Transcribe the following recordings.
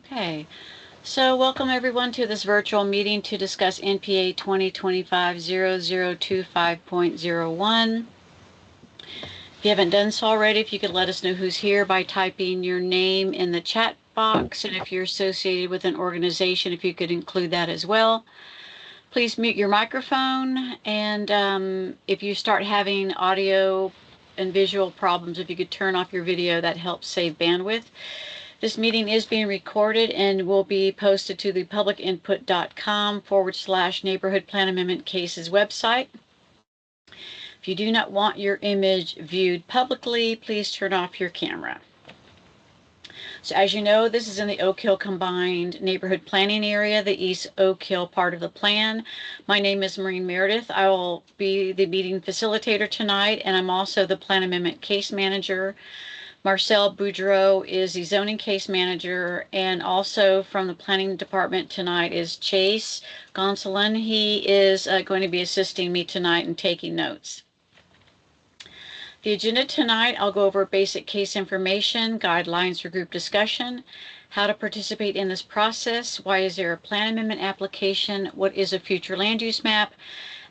Okay, so welcome everyone to this virtual meeting to discuss NPA 2025-0025.01. If you haven't done so already, if you could let us know who's here by typing your name in the chat box, and if you're associated with an organization, if you could include that as well. Please mute your microphone, and if you start having audio and visual problems, if you could turn off your video, that helps save bandwidth. This meeting is being recorded and will be posted to the publicinput.com/neighborhood plan amendment cases website. If you do not want your image viewed publicly, please turn off your camera. So as you know, this is in the Oak Hill Combined Neighborhood Planning Area, the East Oak Hill part of the plan. My name is Maureen Meredith. I will be the meeting facilitator tonight, and I'm also the Plan Amendment Case Manager. Marcel Boudreau is the zoning case manager, and also from the planning department tonight is Chase Gonsolin. He is going to be assisting me tonight and taking notes. The agenda tonight, I'll go over basic case information, guidelines for group discussion, how to participate in this process, why is there a plan amendment application, what is a future land use map.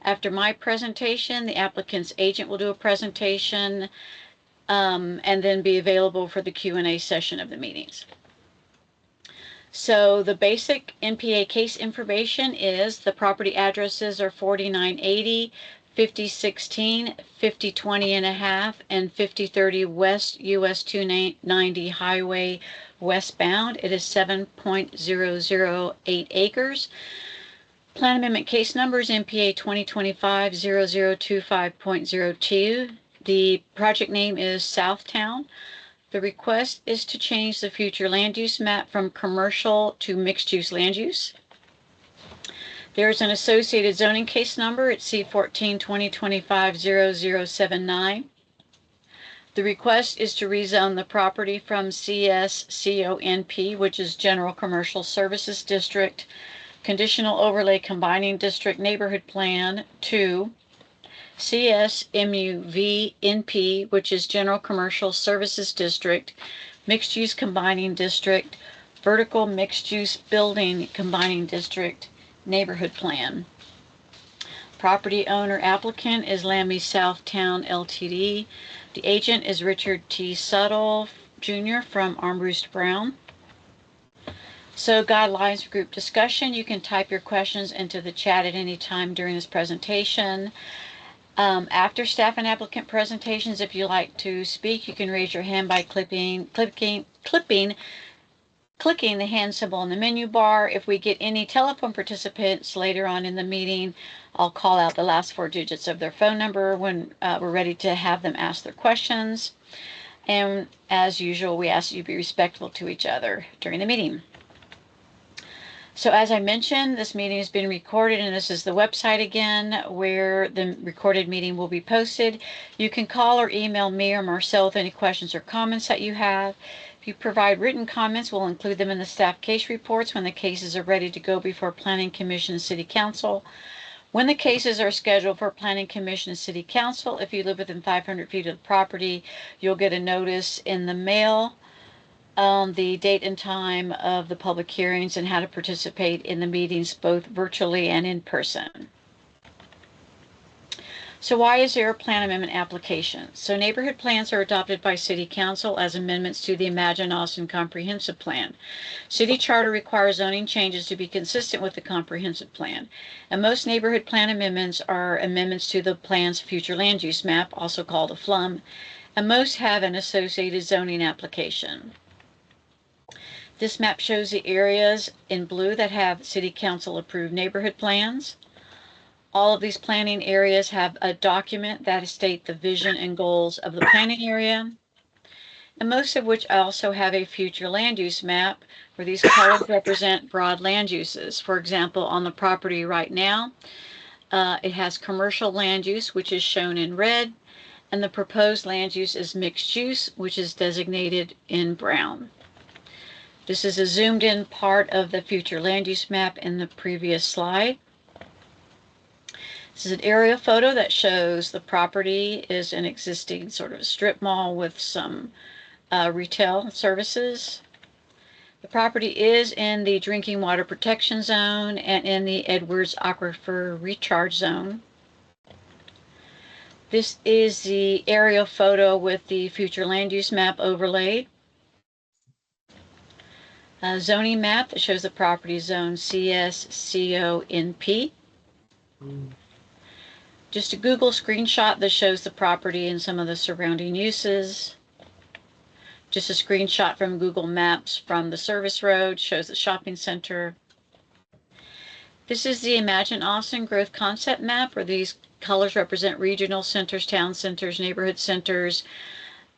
After my presentation, the applicant's agent will do a presentation, and then be available for the Q&A session of the meetings. So the basic NPA case information is the property addresses are 4980, 5016, 5020 and a half, and 5030 West US 290 Highway westbound. It is 7.008 acres. Plan amendment case numbers NPA 2025-0025.02. The project name is Southtown. The request is to change the future land use map from commercial to mixed-use land use. There is an associated zoning case number. It's C14 2025-0079. The request is to rezone the property from CSCONP, which is General Commercial Services District, Conditional Overlay Combining District Neighborhood Plan, to CSMUV-NP, which is General Commercial Services District, Mixed Use Combining District, Vertical Mixed Use Building Combining District, Neighborhood Plan. Property owner applicant is Lammy Southtown Ltd. The agent is Richard T. Suttle Jr. from Armbruster Brown. So guidelines for group discussion. You can type your questions into the chat at any time during this presentation. After staff and applicant presentations, if you like to speak, you can raise your hand by clicking the hand symbol in the menu bar. If we get any telephone participants later on in the meeting, I'll call out the last 4 digits of their phone number when we're ready to have them ask their questions. And as usual, we ask you to be respectful to each other during the meeting. So as I mentioned, this meeting has been recorded, and this is the website again where the recorded meeting will be posted. You can call or email me or Marcel with any questions or comments that you have. If you provide written comments, we'll include them in the staff case reports when the cases are ready to go before Planning Commission and City Council. When the cases are scheduled for Planning Commission and City Council, if you live within 500 feet of the property, you'll get a notice in the mail on the date and time of the public hearings and how to participate in the meetings both virtually and in person. So why is there a plan amendment application? So neighborhood plans are adopted by City Council as amendments to the Imagine Austin Comprehensive Plan. City Charter requires zoning changes to be consistent with the Comprehensive Plan. And most neighborhood plan amendments are amendments to the plan's future land use map, also called a FLUM, and most have an associated zoning application. This map shows the areas in blue that have City Council approved neighborhood plans. All of these planning areas have a document that states the vision and goals of the planning area, and most of which also have a future land use map where these colors represent broad land uses. For example, on the property right now, it has commercial land use, which is shown in red, and the proposed land use is mixed use, which is designated in brown. This is a zoomed in part of the future land use map in the previous slide. This is an aerial photo that shows the property is an existing sort of strip mall with some retail services. The property is in the drinking water protection zone and in the Edwards Aquifer Recharge Zone. This is the aerial photo with the future land use map overlaid. A zoning map that shows the property zone CSCONP. Just a Google screenshot that shows the property and some of the surrounding uses. Just a screenshot from Google Maps from the service road, shows the shopping center. This is the Imagine Austin Growth Concept Map, where these colors represent regional centers, town centers, neighborhood centers,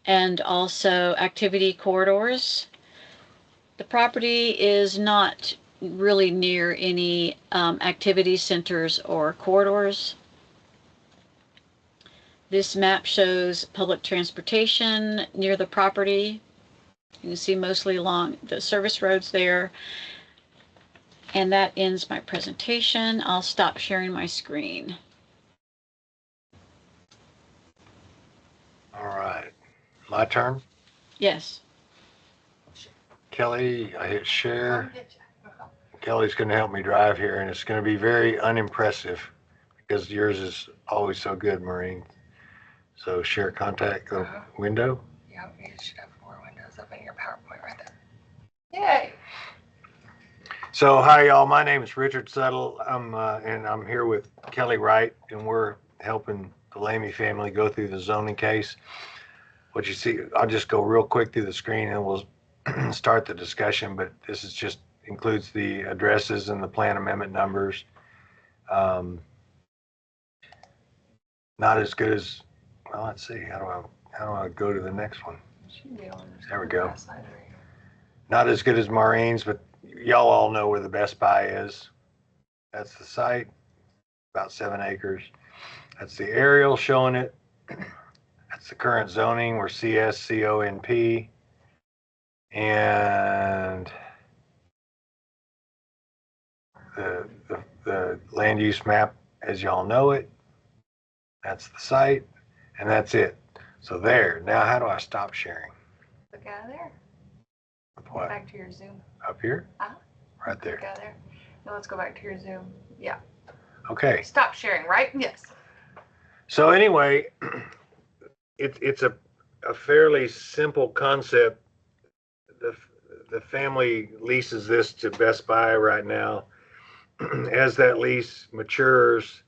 and also activity corridors. The property is not really near any activity centers or corridors. This map shows public transportation near the property. You can see mostly along the service roads there. And that ends my presentation. I'll stop sharing my screen. All right, my turn. Yes. Kelly, I hit share. Kelly's going to help me drive here, and it's going to be very unimpressive because yours is always so good, Maureen. So share contact window. Yeah, you should have 4 windows up in your PowerPoint right there. Yay! So hi y'all, my name is Richard Settle. And I'm here with Kelly Wright, and we're helping the Lamy family go through the zoning case. What you see, I'll just go real quick through the screen and we'll start the discussion, but this is just includes the addresses and the plan amendment numbers. Not as good as, well, let's see, how do I go to the next one? There we go. Not as good as Maureen's, but y'all all know where the Best Buy is. That's the site, about 7 acres. That's the aerial showing it. That's the current zoning. We're CSCONP. And the land use map as y'all know it. That's the site, and that's it. So there. Now, how do I stop sharing? Look out of there. What? Back to your Zoom. Up here? Right there. Look out of there. Now let's go back to your Zoom. Yeah. Okay. Stop sharing, right? Yes. So anyway, it's a fairly simple concept. The family leases this to Best Buy right now. As that lease matures,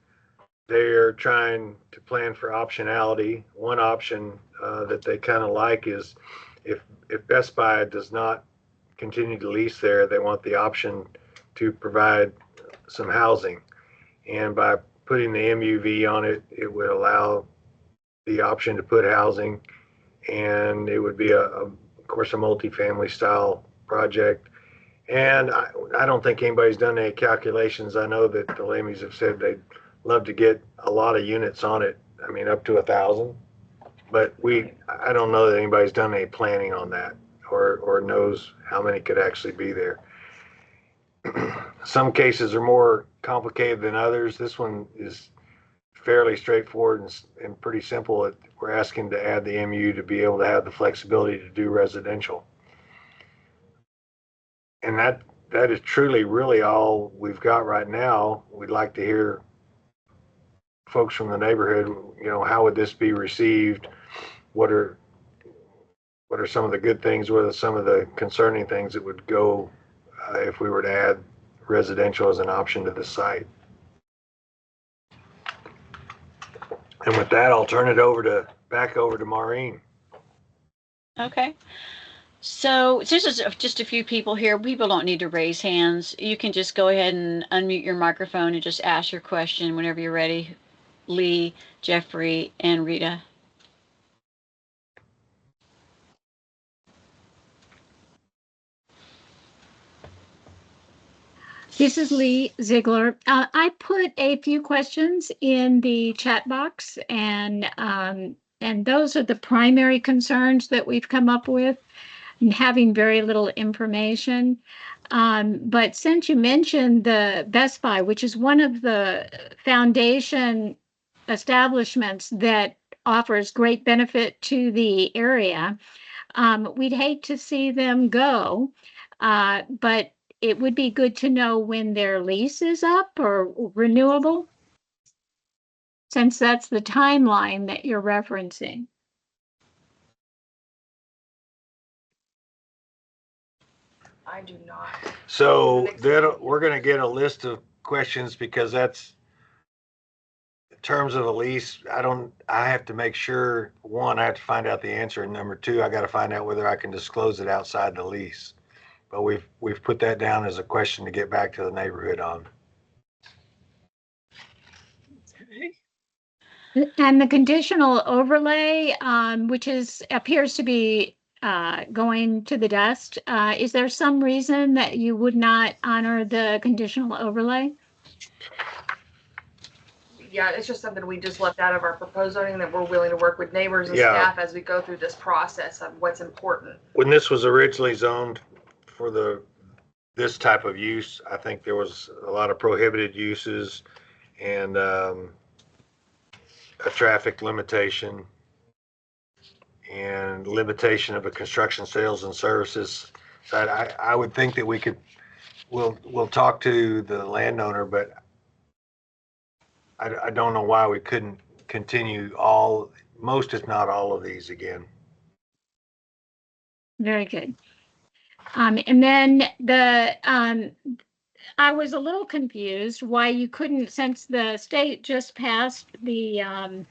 they're trying to plan for optionality. One option that they kind of like is if Best Buy does not continue to lease there, they want the option to provide some housing. And by putting the MUV on it, it would allow the option to put housing, and it would be of course, a multifamily style project. And I don't think anybody's done any calculations. I know that the Lamys have said they'd love to get a lot of units on it. I mean, up to 1,000. But I don't know that anybody's done any planning on that or knows how many could actually be there. Some cases are more complicated than others. This one is fairly straightforward and pretty simple. We're asking to add the MU to be able to have the flexibility to do residential. And that is truly really all we've got right now. We'd like to hear folks from the neighborhood, how would this be received? What are some of the good things? What are some of the concerning things that would go if we were to add residential as an option to the site? And with that, I'll turn it back over to Maureen. Okay. So since there's just a few people here, people don't need to raise hands. You can just go ahead and unmute your microphone and just ask your question whenever you're ready. Lee, Jeffrey, and Rita. This is Lee Ziegler. I put a few questions in the chat box, and those are the primary concerns that we've come up with, having very little information. But since you mentioned the Best Buy, which is one of the foundation establishments that offers great benefit to the area, we'd hate to see them go. But it would be good to know when their lease is up or renewable, since that's the timeline that you're referencing. I do not. So we're going to get a list of questions because that's in terms of a lease. I have to make sure, one, I have to find out the answer, and number two, I got to find out whether I can disclose it outside the lease. But we've put that down as a question to get back to the neighborhood on. And the conditional overlay, which appears to be going to the dust, is there some reason that you would not honor the conditional overlay? Yeah, it's just something we just left out of our proposed zoning, that we're willing to work with neighbors and Yeah. staff as we go through this process of what's important. When this was originally zoned for this type of use, I think there was a lot of prohibited uses and a traffic limitation and limitation of a construction sales and services. So I would think that we'll talk to the landowner, but I don't know why we couldn't continue most, if not all of these again. Very good. And then I was a little confused why you couldn't, since the state just passed the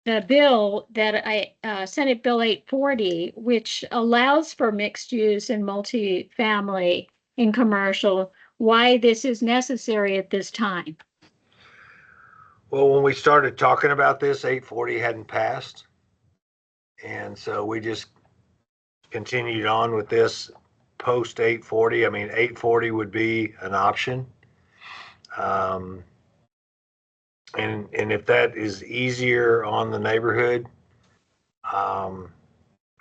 bill that Senate Bill 840, which allows for mixed use and multifamily in commercial, why this is necessary at this time. Well, when we started talking about this, 840 hadn't passed. And so we just continued on with this post 840. I mean, 840 would be an option. And if that is easier on the neighborhood,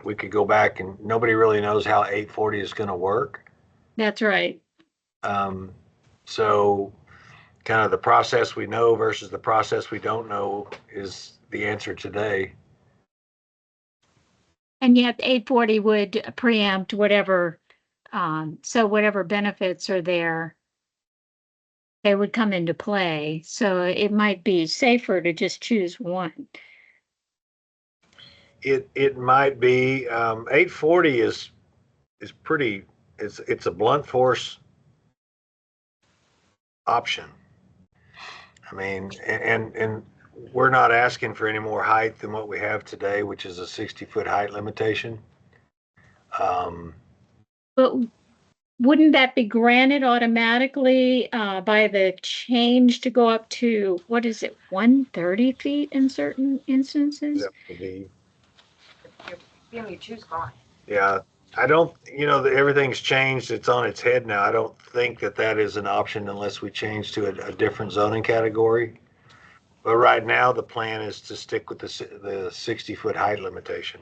we could go back, and nobody really knows how 840 is going to work. That's right. So kind of the process we know versus the process we don't know is the answer today. And yet 840 would preempt whatever, so whatever benefits are there, they would come into play. So it might be safer to just choose one. It might be. 840 is pretty. It's a blunt force option. I mean, and we're not asking for any more height than what we have today, which is a 60-foot height limitation. But wouldn't that be granted automatically by the change to go up to, what is it, 130 feet in certain instances? That would be, You choose gone. yeah. I don't, everything's changed. It's on its head now. I don't think that is an option unless we change to a different zoning category. But right now, the plan is to stick with the 60-foot height limitation.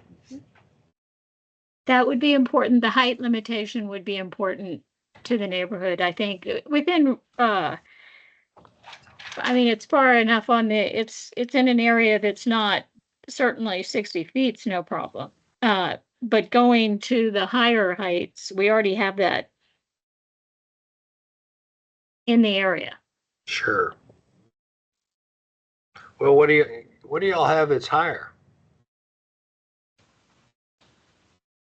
That would be important. The height limitation would be important to the neighborhood, I think. Within, I mean, it's far enough on it's in an area that's not, certainly 60 feet's no problem. But going to the higher heights, we already have that in the area. Sure. Well, what do y'all have that's higher?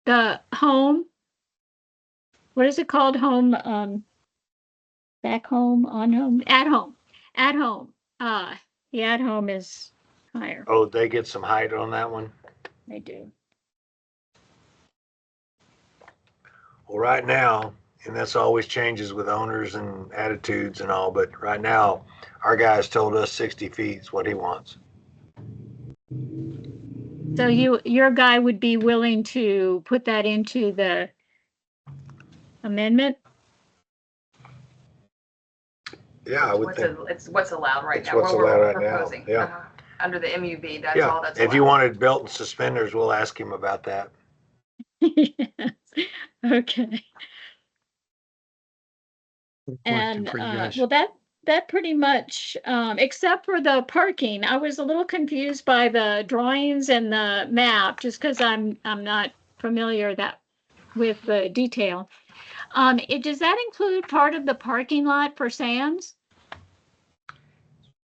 The home, what is it called? Home, back home, on home, at home. The at home is higher. Oh, they get some height on that one? They do. Well, right now, and this always changes with owners and attitudes and all, but right now, our guy's told us 60 feet is what he wants. So your guy would be willing to put that into the amendment? Yeah, I would think. It's what's allowed right It's now. what's What we're allowed right now, proposing. yeah. Under the MUB, that's Yeah, all that's allowed. if you wanted belt and suspenders, we'll ask him about that. Yes. Okay. And well, that pretty much, except for the parking, I was a little confused by the drawings and the map, just because I'm not familiar that with the detail. Does that include part of the parking lot for Sam's?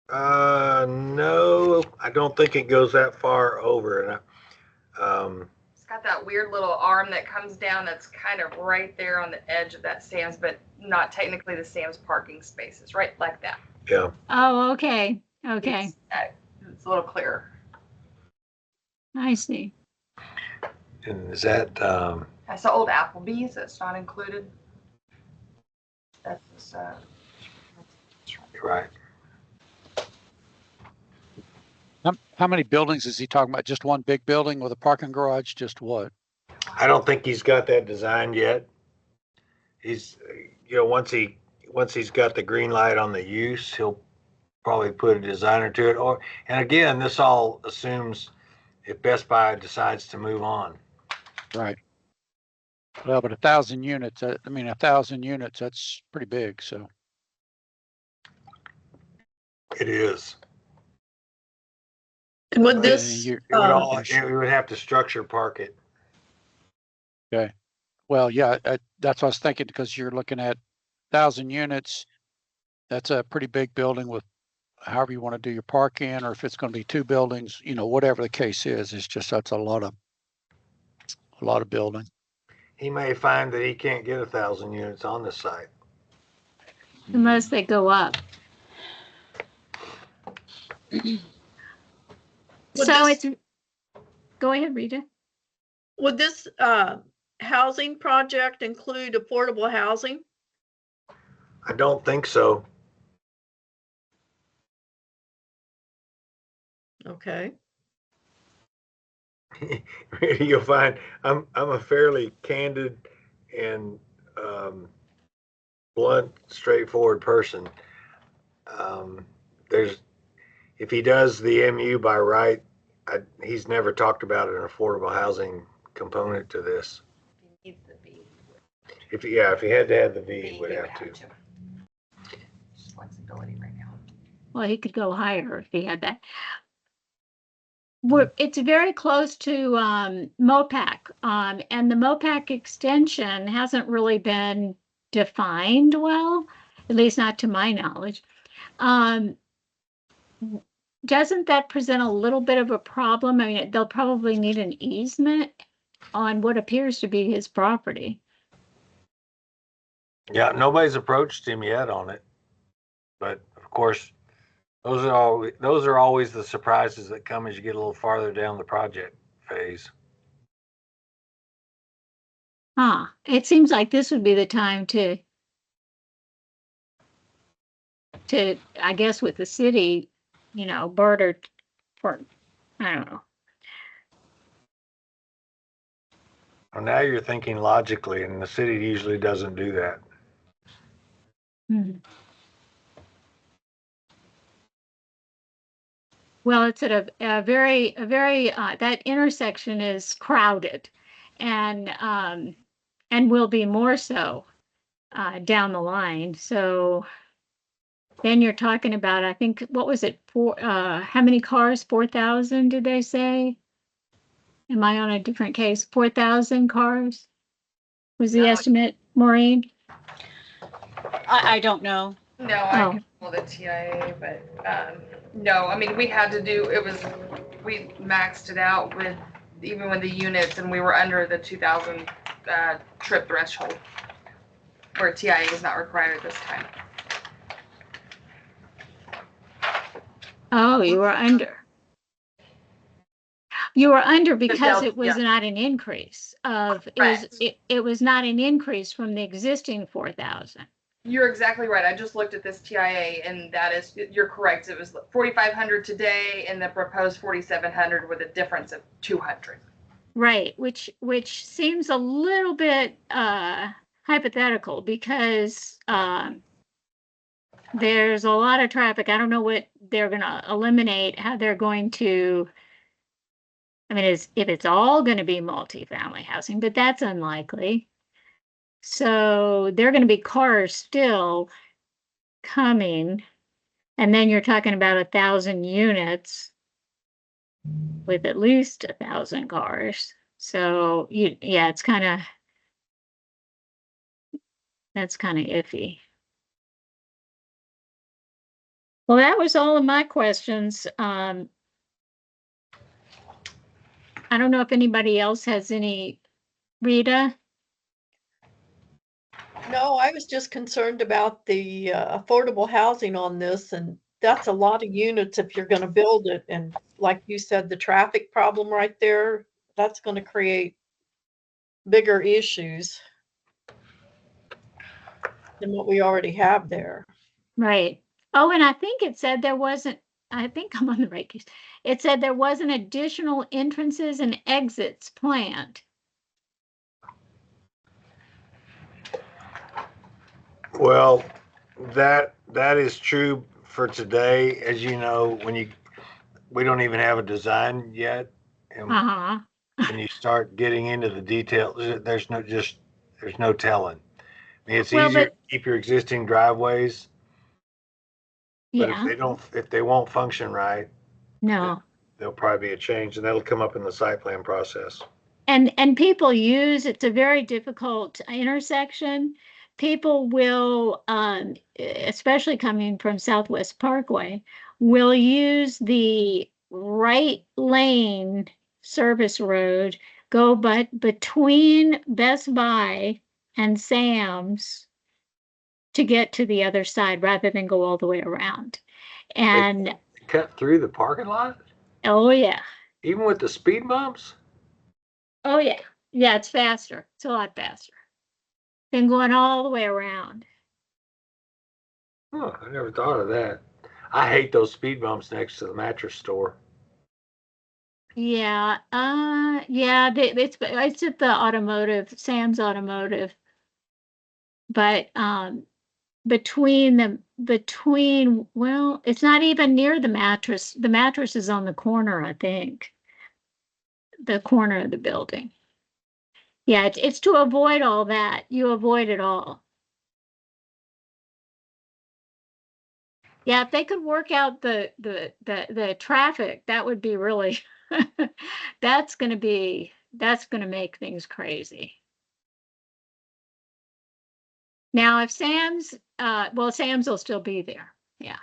No, I don't think it goes that far over. And It's got that weird little arm that comes down that's kind of right there on the edge of that Sam's, but not technically the Sam's parking spaces, right like that. yeah, Oh, okay. Okay. It's a little clearer. I see. and is that I saw old Applebee's, that's not included. That's just, right? How many buildings is he talking about? Just one big building with a parking garage? Just what? I don't think he's got that designed yet. He's, once he's got the green light on the use, he'll probably put a designer to it. And again, this all assumes if Best Buy decides to move on. Right. Well, but 1,000 units, 1,000 units, that's pretty big. So It is. And would this, you- It would have to structure park it. well, yeah, that's what I was thinking, because you're looking at 1,000 units. That's a pretty big building with however you want to do your parking, or if it's going to be 2 buildings, whatever the case is, it's just, that's a lot of building. He may find that he can't get 1,000 units on this site. Unless they go up. Would So this- it's, go ahead, Rita. would this housing project include affordable housing? I don't think so. Okay. You'll find I'm a fairly candid and blunt, straightforward person. If he does the MU by right, he's never talked about an affordable housing component to this. he needs the B. If he had to have the V, B, he would he have to. Just flexibility right now. Well, he could go higher if he had that. It's very close to MOPAC, and the MOPAC extension hasn't really been defined well, at least not to my knowledge. Doesn't that present a little bit of a problem? I mean, they'll probably need an easement on what appears to be his property. Yeah, nobody's approached him yet on it, but of course, those are always the surprises that come as you get a little farther down the project phase. It seems like this would be the time to, I guess with the city, barter for, I don't know. Well, now you're thinking logically, and the city usually doesn't do that. Well, it's at a very, that intersection is crowded and will be more so down the line. So then you're talking about, I think, what was it, how many cars? 4,000, did they say? Am I on a different case? 4,000 cars was the No. estimate, Maureen? I don't know. No, I can pull the TIA, but no, I mean, we had to do, we maxed it out with, even with the units, and we were under the 2,000 trip threshold, where TIA is not required at this time. Oh, you were under. You were under because it was Yeah. not an increase of, Correct. it was not an increase from the existing 4,000. You're exactly right. I just looked at this TIA, and that is, you're correct. It was 4,500 today, and the proposed 4,700 with a difference of 200. Right, which seems a little bit hypothetical because there's a lot of traffic. I don't know what they're going to eliminate, how they're going to, I mean, if it's all going to be multifamily housing, but that's unlikely. So there are going to be cars still coming, and then you're talking about 1,000 units with at least 1,000 cars. So it's kind of That's kind of iffy. Well, that was all of my questions. I don't know if anybody else has any. Rita? No, I was just concerned about the affordable housing on this, and that's a lot of units if you're gonna build it. And like you said, the traffic problem right there, that's gonna create bigger issues than what we already have there. Right. Oh, and I think it said there wasn't, I think I'm on the right case. It said there wasn't additional entrances and exits planned. Well, that is true for today. As you know, we don't even have a design yet. And Uh-huh. when you start getting into the details, there's no telling. I mean, it's Well, easier to but keep your existing driveways, but yeah, if they won't function right, no. there'll probably be a change, and that'll come up in the site plan process. And people use, it's a very difficult intersection. People will, especially coming from Southwest Parkway, will use the right lane service road, go but between Best Buy and Sam's to get to the other side rather than go all the way around. And Cut through the parking lot, oh yeah, even with the speed bumps. oh yeah, yeah, it's faster. It's a lot faster than going all the way around. Oh, I never thought of that. I hate those speed bumps next to the mattress store. Yeah, yeah, it's at the automotive, Sam's Automotive, but well, it's not even near the mattress. The mattress is on the corner, I think, the corner of the building. Yeah, it's to avoid all that. You avoid it all. Yeah, if they could work out the traffic, that would be really that's gonna make things crazy. Now, if Sam's, well, Sam's will still be there. Yeah.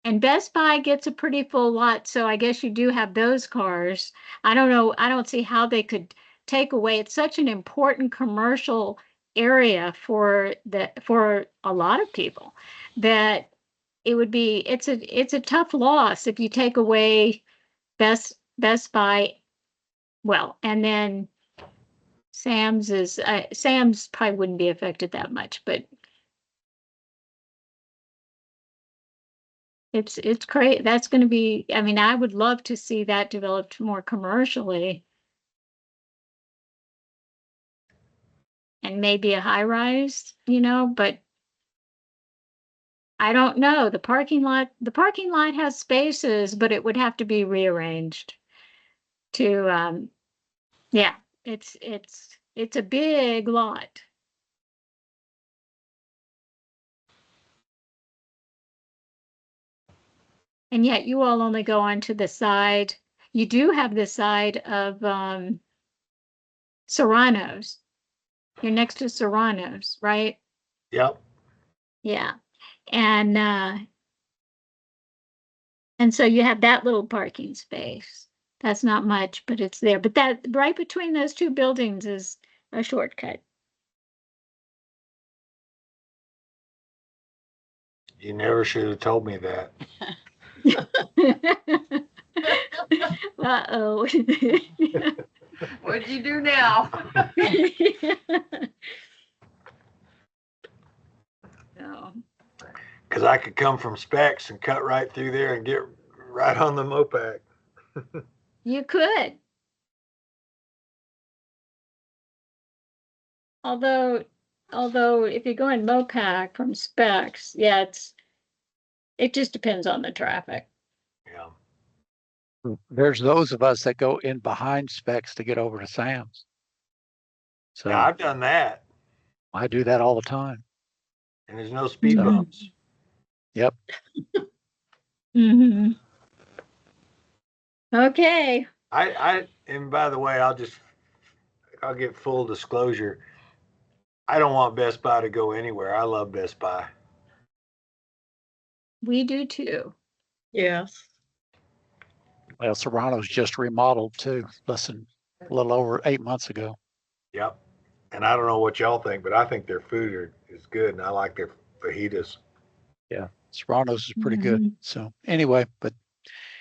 And Best Buy gets a pretty full lot, so I guess you do have those cars. I don't know. I don't see how they could take away. It's such an important commercial area for a lot of people that it would be it's a tough loss if you take away Best Buy. Well, and then Sam's probably wouldn't be affected that much, but it's great. That's going to be, I mean, I would love to see that developed more commercially and maybe a high rise, but I don't know. The parking lot has spaces, but it would have to be rearranged to, yeah, it's a big lot. And yet you all only go onto the side. You do have the side of, Serrano's. You're next to Serrano's, right? Yep. Yeah. And so you have that little parking space. That's not much, but it's there. But that right between those two buildings is a shortcut. You never should have told me that. Uh-oh. What'd you do now? No. Because I could come from Specs and cut right through there and get right on the Mopac. You could. Although if you're going Mopac from Specs, yeah, it just depends on the traffic. Yeah. There's those of us that go in behind Specs to get over to Sam's. So Yeah, I've done that, I do that all the time. and there's no speed Mhm. bumps. Yep. Mm-hmm. Okay. And by the way, I'll get full disclosure. I don't want Best Buy to go anywhere. I love Best Buy. We do too. Yes. Well, Serrano's just remodeled too, a little over 8 months ago. Yep. And I don't know what y'all think, but I think their food is good, and I like their fajitas. Yeah, Serrano's is pretty good. Mhm. So anyway, but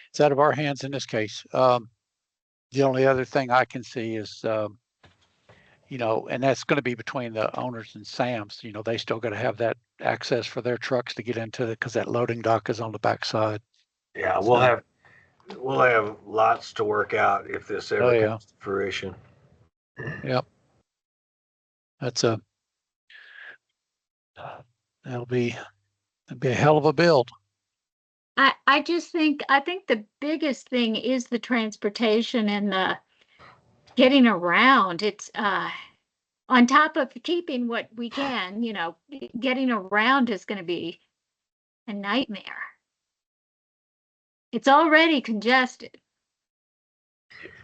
it's out of our hands in this case. The only other thing I can see is, and that's going to be between the owners and Sam's. They still got to have that access for their trucks to get into it because that loading dock is on the backside. Yeah, So, we'll have lots to work out if this oh ever yeah, comes to fruition. yep. That's that'll be a hell of a build. I think the biggest thing is the transportation and the getting around. It's on top of keeping what we can, getting around is going to be a nightmare. It's already congested,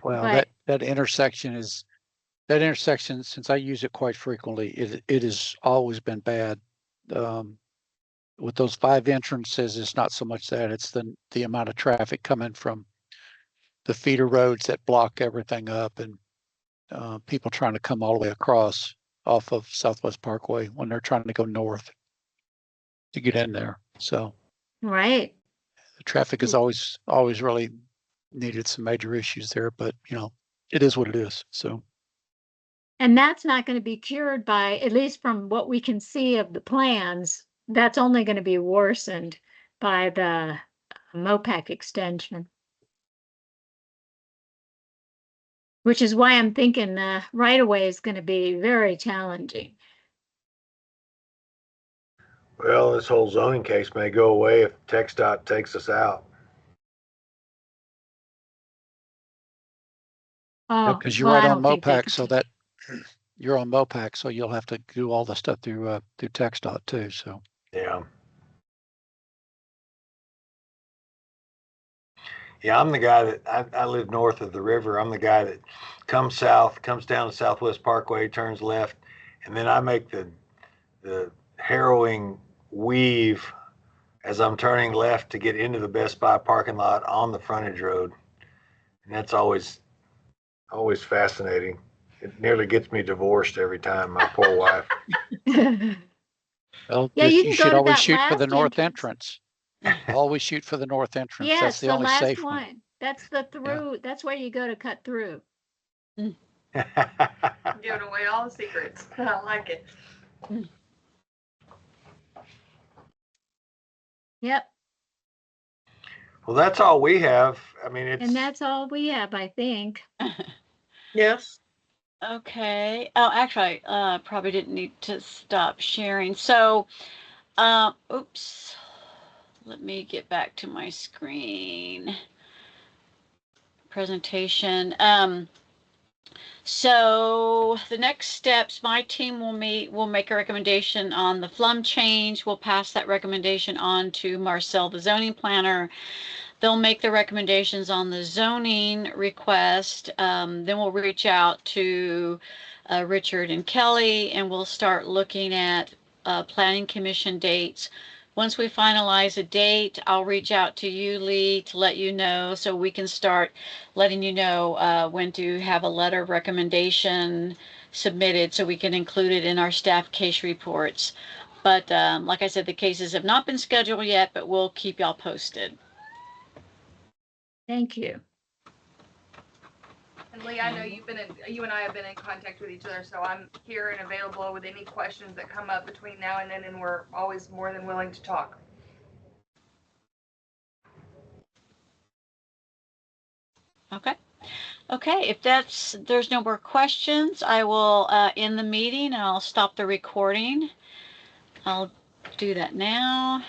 Well, but that intersection, since I use it quite frequently, it has always been bad. With those 5 entrances, it's not so much that, it's the amount of traffic coming from the feeder roads that block everything up, and people trying to come all the way across off of Southwest Parkway when they're trying to go north to get in there. So right. the traffic has always really needed some major issues there, but it is what it is. So And that's not going to be cured by, at least from what we can see of the plans, that's only going to be worsened by the MOPAC extension. Which is why I'm thinking the right of way is going to be very challenging. Well, this whole zoning case may go away if TxDOT takes us out. Oh, because you're well, right I on don't think they MOPAC, can so take- that you're on MOPAC, so you'll have to do all the stuff through TxDOT too. So Yeah. Yeah, I'm the guy that I live north of the river. I'm the guy that comes south, comes down to Southwest Parkway, turns left, and then I make the harrowing weave as I'm turning left to get into the Best Buy parking lot on the frontage road. And that's always fascinating. It nearly gets me divorced every time, my poor wife. well, Yeah, you you can go should to always that shoot for the last north entrance. entrance. Always shoot for the north entrance. That's Yes, the the only last safe one. one. That's the through. That's where you go to cut through. Giving away all the secrets. I like it. Yep. Well, that's all we have. I mean, And that's all we have, I think. Yes. Okay. Oh, actually, probably didn't need to stop sharing. So, oops. Let me get back to my screen. Presentation. So the next steps, my team will meet, we'll make a recommendation on the flum change. We'll pass that recommendation on to Marcel, the zoning planner. They'll make the recommendations on the zoning request. Then we'll reach out to Richard and Kelly, and we'll start looking at planning commission dates. Once we finalize a date, I'll reach out to you, Lee, to let you know so we can start letting you know when to have a letter of recommendation submitted so we can include it in our staff case reports. But like I said, the cases have not been scheduled yet, but we'll keep y'all posted. Thank you. And Lee, I know you and I have been in contact with each other, so I'm here and available with any questions that come up between now and then, and we're always more than willing to talk. Okay. Okay, if there's no more questions, I will end the meeting and I'll stop the recording. I'll do that now.